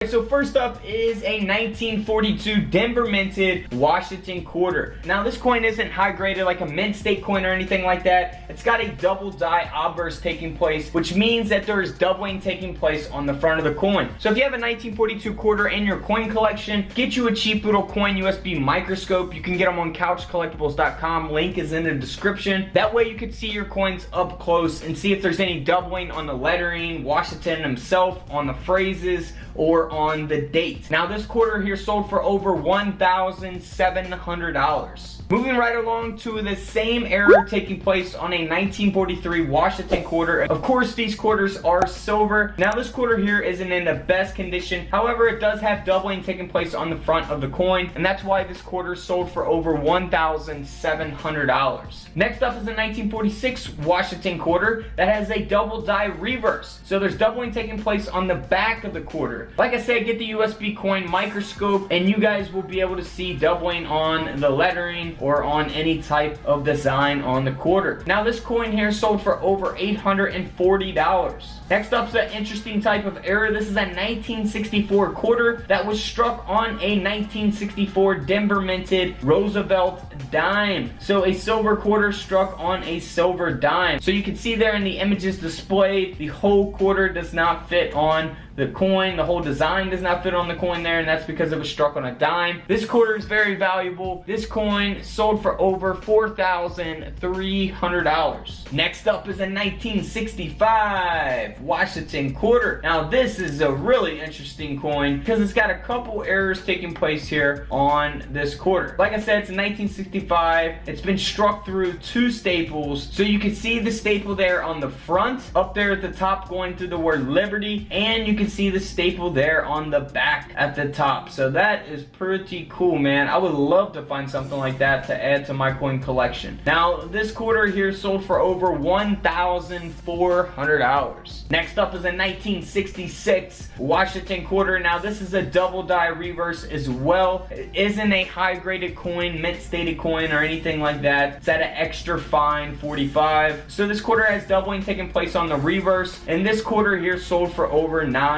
So first up is a 1942 Denver minted Washington quarter. Now this coin isn't high graded like a mint state coin or anything like that. It's got a double die obverse taking place, which means that there is doubling taking place on the front of the coin. So if you have a 1942 quarter in your coin collection, get you a cheap little coin USB microscope. You can get them on couchcollectibles.com. Link is in the description. That way you can see your coins up close and see if there's any doubling on the lettering, Washington himself, on the phrases, or on the date. Now this quarter here sold for over $1,700. Moving right along to the same error taking place on a 1943 Washington quarter. Of course, these quarters are silver. Now this quarter here isn't in the best condition. However, it does have doubling taking place on the front of the coin, and that's why this quarter sold for over $1,700. Next up is a 1946 Washington quarter that has a double die reverse. So there's doubling taking place on the back of the quarter. Like I said, get the USB coin microscope and you guys will be able to see doubling on the lettering or on any type of design on the quarter. Now this coin here sold for over $840. Next up is an interesting type of error. This is a 1964 quarter that was struck on a 1964 Denver minted Roosevelt dime. So a silver quarter struck on a silver dime. So you can see there in the images displayed, the whole quarter does not fit on the coin. The whole design does not fit on the coin there, and that's because it was struck on a dime. This quarter is very valuable. This coin sold for over $4,300. Next up is a 1965 Washington quarter. Now this is a really interesting coin because it's got a couple errors taking place here on this quarter. Like I said, it's a 1965. It's been struck through two staples. So you can see the staple there on the front, up there at the top going through the word Liberty, and you can see the staple there on the back at the top. So that is pretty cool, man. I would love to find something like that to add to my coin collection. Now this quarter here sold for over $1,400. Next up is a 1966 Washington quarter. Now this is a double die reverse as well. It isn't a high graded coin, mint stated coin or anything like that. It's at an extra fine 45. So this quarter has doubling taking place on the reverse, and this quarter here sold for over $900.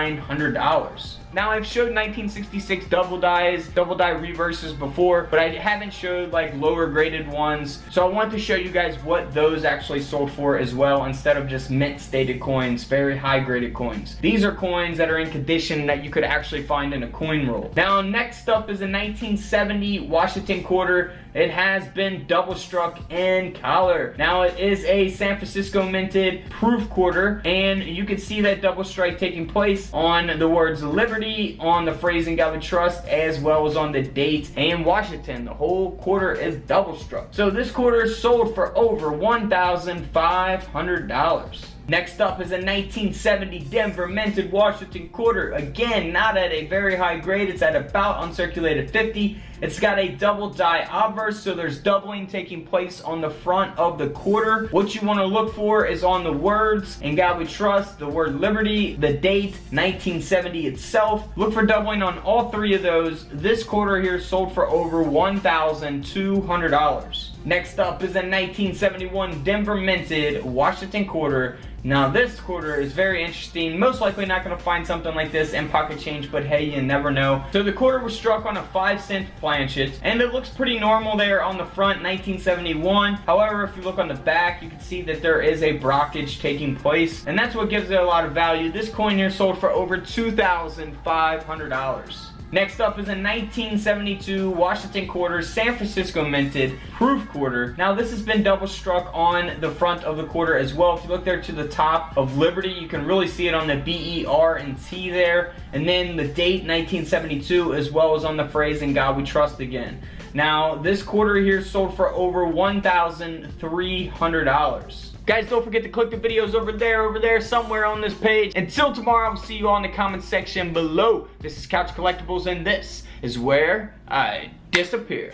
Now I've showed 1966 double die reverses before, but I haven't showed like lower graded ones. So I want to show you guys what those actually sold for as well, instead of just mint stated coins, very high graded coins. These are coins that are in condition that you could actually find in a coin roll. Now next up is a 1970 Washington quarter. It has been double struck in color. Now it is a San Francisco minted proof quarter, and you can see that double strike taking place on the words Liberty, on the phrase "In God We Trust," as well as on the date and Washington. The whole quarter is double struck. So this quarter sold for over $1,500. Next up is a 1970 Denver minted Washington quarter. Again, not at a very high grade. It's at about uncirculated 50. It's got a double die obverse, so there's doubling taking place on the front of the quarter. What you want to look for is on the words "In God We Trust," the word Liberty, the date 1970 itself. Look for doubling on all three of those. This quarter here sold for over $1,200. Next up is a 1971 Denver minted Washington quarter. Now this quarter is very interesting. Most likely not going to find something like this in pocket change, but hey, you never know. So the quarter was struck on a 5-cent planchet, and it looks pretty normal there on the front, 1971. However, if you look on the back, you can see that there is a brockage taking place, and that's what gives it a lot of value. This coin here sold for over $2,500. Next up is a 1972 Washington quarter, San Francisco minted proof quarter. Now this has been double struck on the front of the quarter as well. If you look there to the top of Liberty, you can really see it on the B-E-R and T there. And then the date 1972, as well as on the phrase "In God We Trust" again. Now this quarter here sold for over $1,300. Guys, don't forget to click the videos over there, somewhere on this page. Until tomorrow, I'll see you all in the comment section below. This is Couch Collectibles, and this is where I disappear.